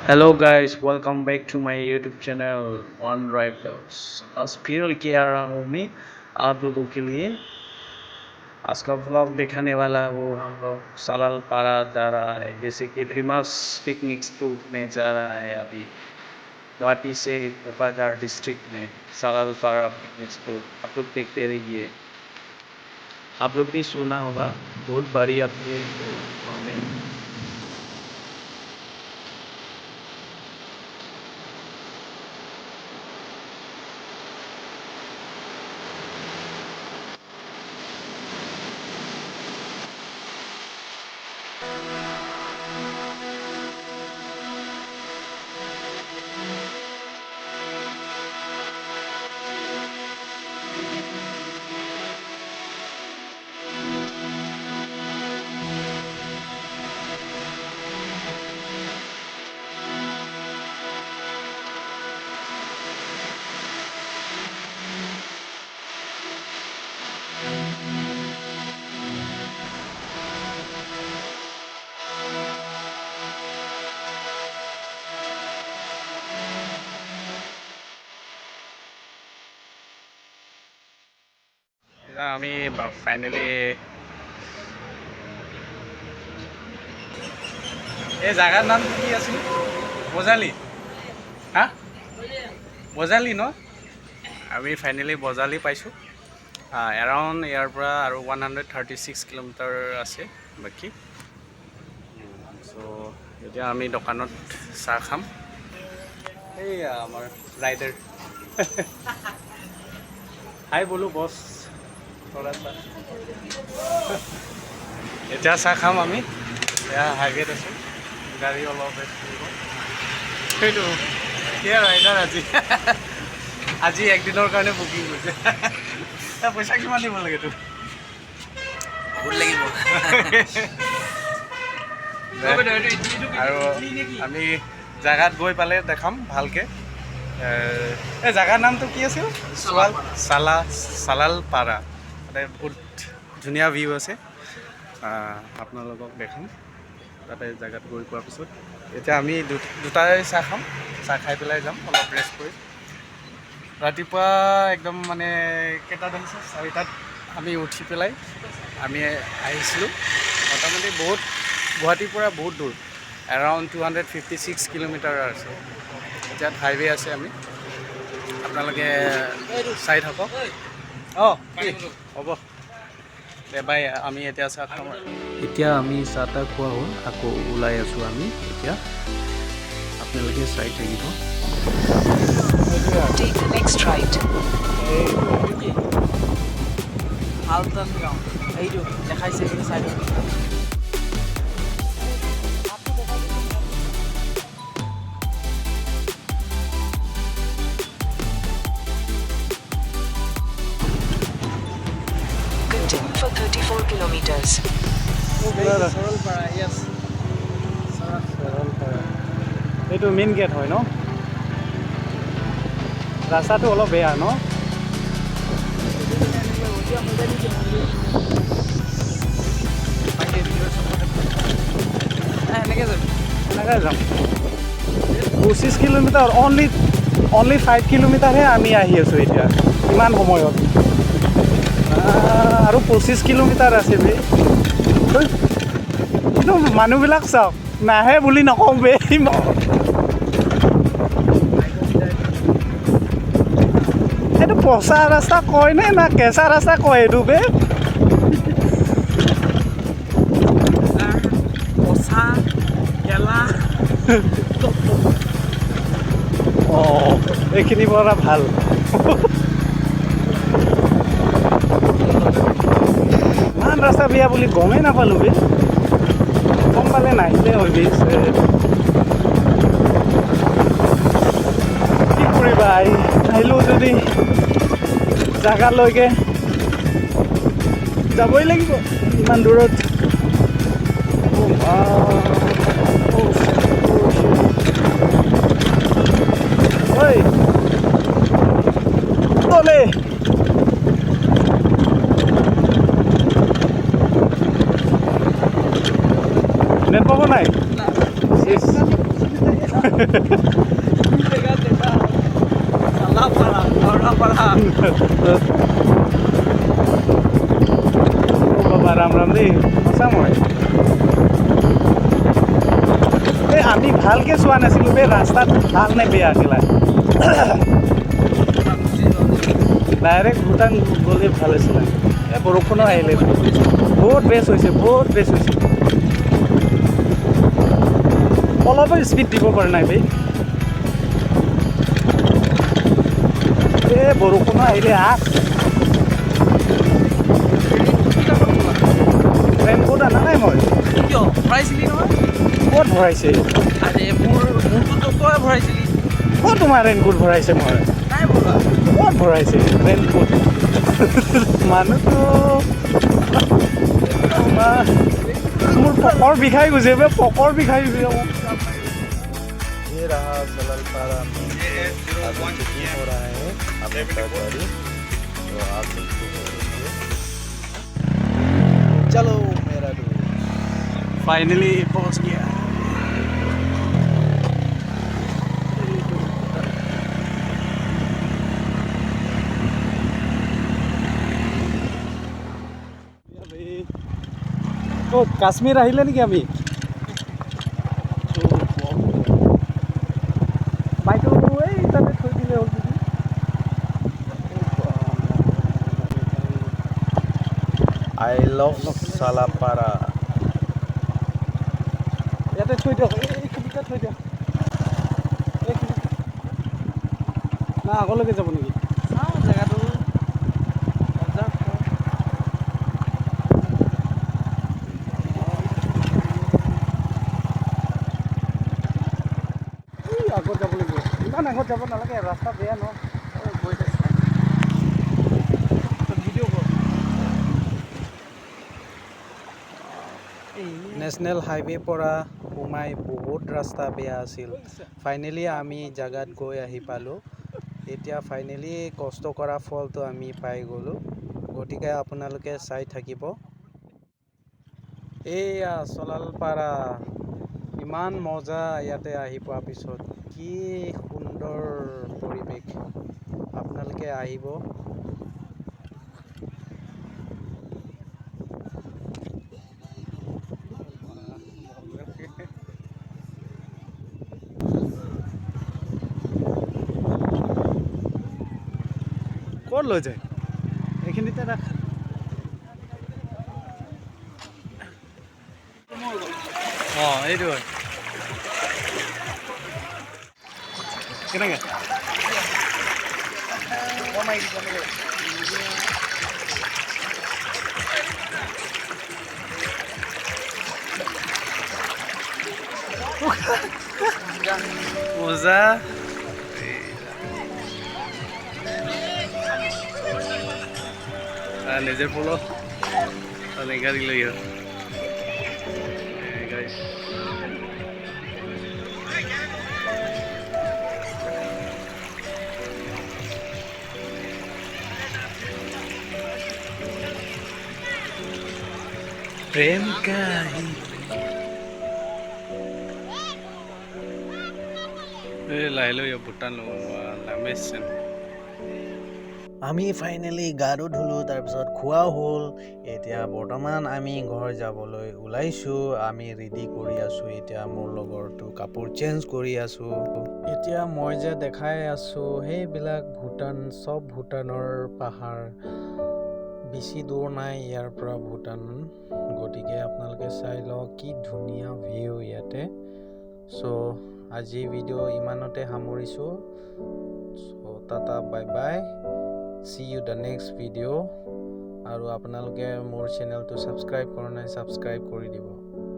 Hello guys, welcome back to my YouTube channel One Drive Vlogs। आज फिर लेके आ रहा हूँ मैं आप लोगों के लिए। आज का व्लॉग दिखाने वाला वो हम लोग सलाल पारा जा रहा है, जैसे कि फेमस पिकनिक स्पॉट में जा रहा है अभी गुवाहाटी से कोकराझार डिस्ट्रिक्ट में सलाल पारा पिकनिक स्पॉट। आप लोग देखते रहिए, आप लोग भी सुना होगा बहुत बड़ी अपनी আমি ফাইনেলি এই জায়গার নাম কি আছিল? বজালি। হা বজালি ন? আমি ফাইনেলি বজালি পাইছোঁ। এৰাউণ্ড ইয়াৰ পৰা আৰু 136 কিলোমিটাৰ আছে বাকী। চ' এতিয়া আমি দোকানত চাহ খাম। এইয়া আমাৰ ৰাইডাৰ হাই বোলো বছ। এতিয়া চাহ খাম আমি। এয়া হাইৱেত আছোঁ, গাড়ী অলপ ৱেষ্ট কৰিব। সেইটো সেয়া ৰাইডাৰ আজি একদিনৰ কাৰণে বুকিং কৰিছে। পইচা কিমান দিব লাগে তোৰ? বহুত লাগিব। আৰু আমি জেগাত গৈ পালে দেখাম ভালকৈ। এই জেগাৰ নামটো কি আছিল? চালাল পাৰা। তাতে বহুত ধুনীয়া ভিউ আছে, আপোনালোকক দেখাম তাতে জেগাত গৈ পোৱাৰ পিছত। এতিয়া আমি দুটাই চাহ খাম, চাহ খাই পেলাই যাম অলপ ৰেষ্ট কৰি। ৰাতিপুৱা একদম মানে কেইটাত আহিছে? 4টাত আমি উঠি পেলাই আমি আহিছিলোঁ। মোটামুটি বহুত গুৱাহাটীৰ পৰা বহুত দূৰ, এৰাউণ্ড 256 কিলোমিটাৰ আছে। ইয়াত হাইৱে আছে, আমি আপোনালোকে চাই থাকক। হ'ব দে বাই। আমি এতিয়া চাহ খাম। এতিয়া আমি চাহ তাহ খোৱা হ'ল, আকৌ ওলাই আছোঁ আমি এতিয়া। আপোনালোকে চাই থাকিব। Take the next right. এইটো দেখাইছে কিন্তু চাইড 34 kilometers. এইটো মেইন গেট হয় ন? ৰাস্তাটো অলপ বেয়া ন? এনেকৈ যাম। 25 কিলোমিটাৰ, অনলি 5 কিলোমিটাৰহে আমি আহি আছোঁ এতিয়া ইমান সময়ত। আৰু 25 কিলোমিটাৰ আছে বে। কিন্তু মানুহবিলাক চাওক, নাহে বুলি নকওঁ বে। এইটো পচা ৰাস্তা কয় নে না কেঁচা ৰাস্তা কয় এইটো বে? পচা গেলা। এইখিনি পৰা ভাল। ইমান ৰাস্তা বেয়া বুলি গমেই নাপালোঁ বে। গম পালে নাহিলে হয় বে। কি কৰিবা, আহিলোঁ যদি জাগালৈকে যাবই লাগিব ইমান দূৰত। ঐ বলে নেট পাব নাই? বাবা ৰাম ৰাম দেই সঁচা মই এই আমি ভালকৈ চোৱা নাছিলোঁ বে ৰাস্তাত ভাল নে বেয়া কেলা ডাইৰেক্ট ভূটান গ'লে ভাল আছিলে এই বৰষুণো আহিলে বহুত বেষ্ট হৈছে অলপো স্পীড দিব পৰা নাই বে এই বৰষুণো আহিলে ৰেইনকোট অনা নাই মই কিয় ভৰাইছিলি নহয় ক'ত ভৰাইছে আৰে মোৰতো তই ভৰাইছিলি ক'ত তোমাৰ ৰেইনকোট ভৰাইছে মই নাই ভৰোৱা ক'ত ভৰাইছে ৰেইনকোট মানুহটো মোৰ পকৰ বিষাই গৈছে পকৰ বিষাই গৈছে ये रहा सलालपारा में अभी चेकिंग हो रहा है आपका गाड़ी तो आप लोग चलो मेरा फाइनली पहुंच गया तो काश्मीर আহিলে নেকি আমি বাইকটো এই তাতে থৈ দিলে হ'ল যদি আই লাভ সালাপাৰা ইয়াতে থৈ দিয়ক এইখিনিতে থৈ দিয়ক না আগলৈকে যাব নেকি চাওঁ জেগাটো আগত যাব লাগিব ইমান আগত যাব নালাগে ৰাস্তা বেয়া ন গৈ থাকে ভিডিঅ' কৰ নেশ্যনেল হাইৱে পৰা সোমাই বহুত ৰাস্তা বেয়া আছিল ফাইনেলি আমি জাগাত গৈ আহি পালোঁ এতিয়া ফাইনেলি কষ্ট কৰা ফলটো আমি পাই গ'লোঁ গতিকে আপোনালোকে চাই থাকিব এইয়া চলালপাৰা ইমান মজা ইয়াতে আহি পোৱাৰ পিছত কি সুন্দৰ পৰিৱেশ আপোনালোকে আহিব ক'ত লৈ যায় এইখিনিতে ৰাখ অঁ এইটো হয় কেনেকৈ মজা নিজে পলো গাড়ি লৈ আহ प्रेम काही লাহিলো ভূটান লামেচোন আমি ফাইনেলি গাটো ধুলোঁ তাৰপিছত খোৱাও হ'ল এতিয়া বৰ্তমান আমি ঘৰ যাবলৈ ওলাইছোঁ আমি ৰেডি কৰি আছোঁ এতিয়া মোৰ লগৰটো কাপোৰ চেঞ্জ কৰি আছোঁ এতিয়া মই যে দেখাই আছোঁ সেইবিলাক ভূটান চব ভূটানৰ পাহাৰ বেছি দূৰ নাই ইয়াৰ পৰা ভূটান গতিকে আপোনালোকে চাই লওক কি ধুনীয়া ভিউ ইয়াতে চ' আজি ভিডিঅ' ইমানতে সামৰিছোঁ চ' tata bye bye see you the next video আৰু আপোনালোকে মোৰ চেনেলটো সাবস্ক্ৰাইব কৰা নাই সাবস্ক্ৰাইব কৰি দিব